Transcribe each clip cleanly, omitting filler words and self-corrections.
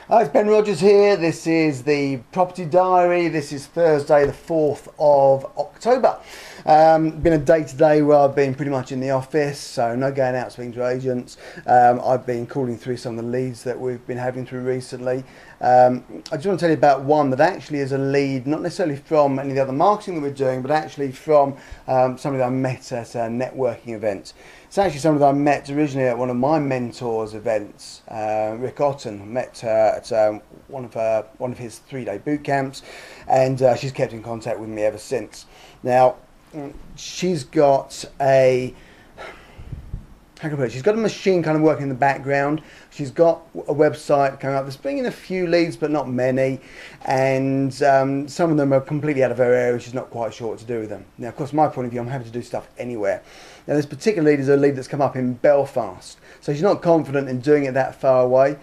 Hi, it's Ben Rogers here. This is the Property Diary. This is Thursday the 4th of October. Been a day today where I've been pretty much in the office, so no going out speaking to agents. I've been calling through some of the leads that we've been having through recently. I just want to tell you about one that actually is a lead, not necessarily from any of the other marketing that we're doing, but actually from somebody that I met at a networking event. It's actually somebody that I met originally at one of my mentors' events. Rick Otten, met her at one of his 3-day boot camps, and she's kept in contact with me ever since. Now, she's got a she's got a machine kind of working in the background. She's got a website coming up that's bringing a few leads, but not many. And some of them are completely out of her area. She's not quite sure what to do with them. Now, of course, my point of view, I'm happy to do stuff anywhere. Now, this particular lead is a lead that's come up in Belfast. So she's not confident in doing it that far away.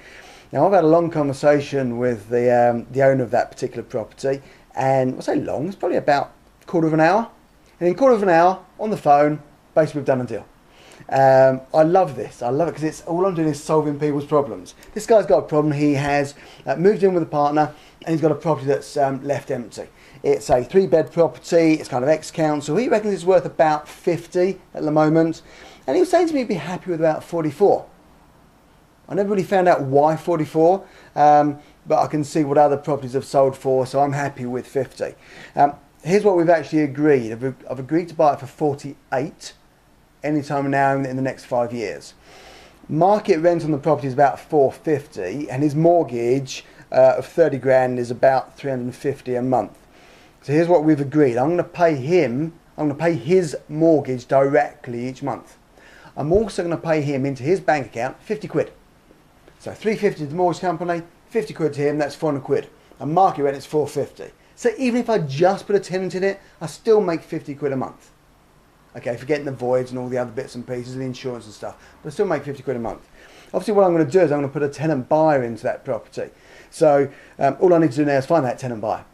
Now, I've had a long conversation with the owner of that particular property. And I'll say long, it's probably about a quarter of an hour. And in a quarter of an hour, on the phone, basically we've done a deal. I love this. I love it because it's all I'm doing is solving people's problems. This guy's got a problem. He has moved in with a partner and he's got a property that's left empty. It's a 3-bed property. It's kind of ex-council. He reckons it's worth about 50 at the moment. And he was saying to me he'd be happy with about 44. I never really found out why 44, but I can see what other properties have sold for, so I'm happy with 50. Here's what we've actually agreed. I've agreed to buy it for 48. Anytime now in the next 5 years. Market rent on the property is about 450, and his mortgage of 30 grand is about 350 a month. So here's what we've agreed. I'm going to pay his mortgage directly each month. I'm also going to pay him into his bank account 50 quid. So 350 to the mortgage company, 50 quid to him, that's 400 quid. And market rent is 450. So even if I just put a tenant in it, I still make 50 quid a month. Okay, forgetting the voids and all the other bits and pieces and the insurance and stuff, but I still make 50 quid a month. Obviously what I'm going to do is I'm going to put a tenant buyer into that property. So all I need to do now is find that tenant buyer.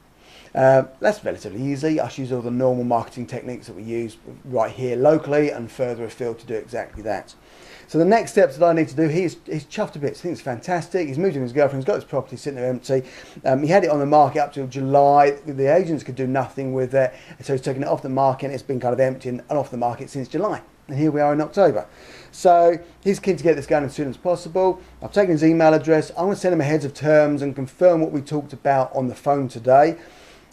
That's relatively easy. I just use all the normal marketing techniques that we use right here locally and further afield to do exactly that. So the next steps that I need to do, he's chuffed to bits. I think it's fantastic. He's moved in with his girlfriend. He's got his property sitting there empty. He had it on the market up till July. The agents could do nothing with it. So he's taken it off the market and it's been kind of empty and off the market since July. And here we are in October. So he's keen to get this going as soon as possible. I've taken his email address. I'm going to send him a heads of terms and confirm what we talked about on the phone today.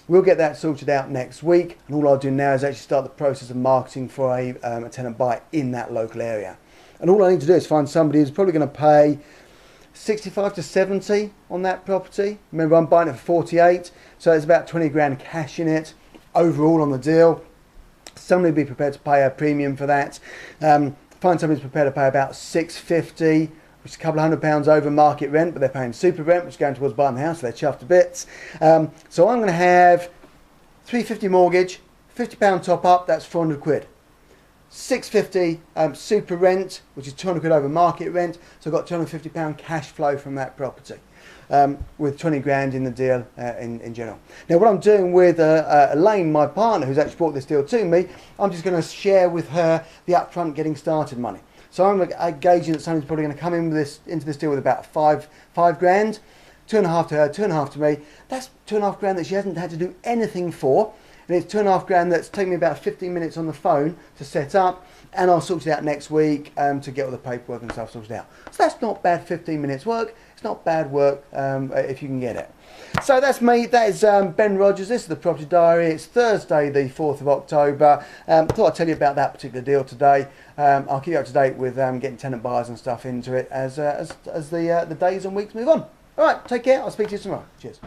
We'll get that sorted out next week. And all I'll do now is actually start the process of marketing for a tenant buyer in that local area. And all I need to do is find somebody who's probably going to pay 65 to 70 on that property. Remember, I'm buying it for 48, so there's about 20 grand cash in it overall on the deal. Somebody will be prepared to pay a premium for that. Find somebody who's prepared to pay about 650, which is a couple of £100 over market rent, but they're paying super rent, which is going towards buying the house, so they're chuffed to bits. So I'm going to have 350 mortgage, £50 top up, that's 400 quid. 650 super rent, which is 200 quid over market rent, so I've got £250 cash flow from that property, with 20 grand in the deal in general. Now what I'm doing with Elaine, my partner, who's actually brought this deal to me, I'm just going to share with her the upfront getting started money. So I'm gauging that somebody's probably going to come into this deal with about five grand, 2.5 to her, 2.5 to me. That's 2.5 grand that she hasn't had to do anything for. And it's 2.5 grand that's taken me about 15 minutes on the phone to set up, and I'll sort it out next week to get all the paperwork and stuff sorted out. So that's not bad 15 minutes work. It's not bad work if you can get it. So that's me. That is Ben Rogers. This is the Property Diary. It's Thursday the 4th of October. Thought I'd tell you about that particular deal today. I'll keep you up to date with getting tenant buyers and stuff into it as the days and weeks move on. All right, take care. I'll speak to you tomorrow. Cheers.